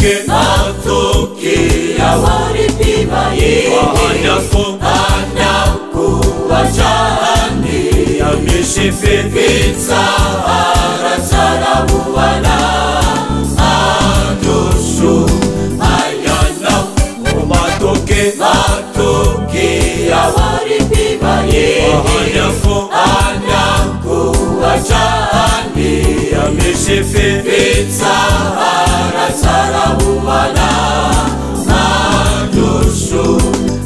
Matoke awaripiva anyaku wachani ameshefetsa arasara buwana adosho ayana matoke awaripiva anyaku wachani ameshefetsa arasara buwana adosho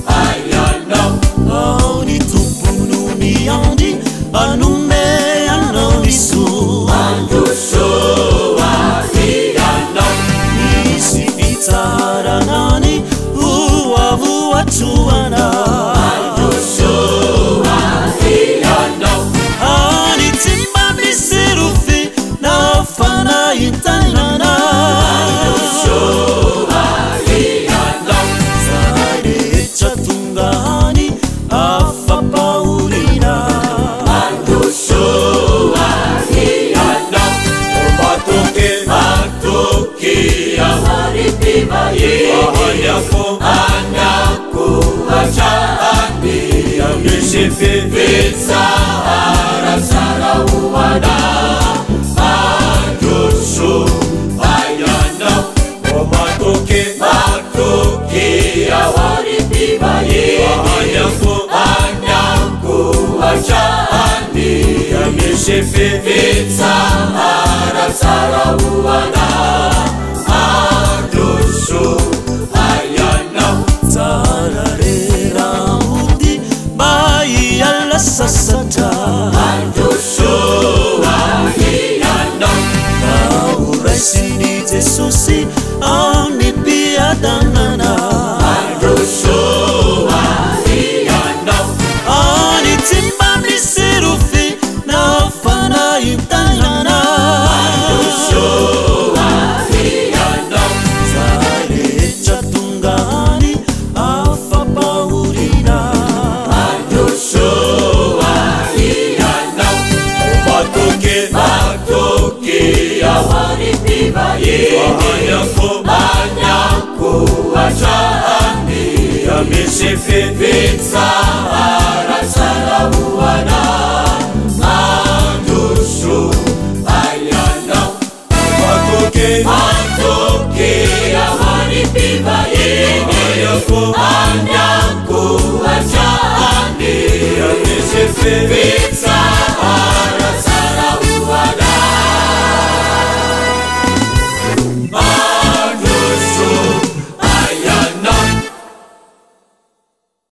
ayana ni tupunu ni andi anume anonisu adosho ayana isivitara nani uwavu watuana adosho ayana ani timba miserufi na fana itainana adosho ayana zaide chatungani afa paulina adosho ayana matoke awaripiva anyaku wachani ameshefetsa arasara buwana adosho ayana matoke awaripiva anyaku wachani ameshefetsa arasara buwana adosho ayana tararera undi bai alla sassata adosho ayana uraisini tesusi ani piadanana adosho ayana ani timba miserufi na fana itainana adosho ayana zaide chatungani afa paulina adosho ayana matoke awaripiva anyaku wachani ameshefetsa arasara buwana adosho ayana matoke awaripiva anyaku wachani ameshefetsa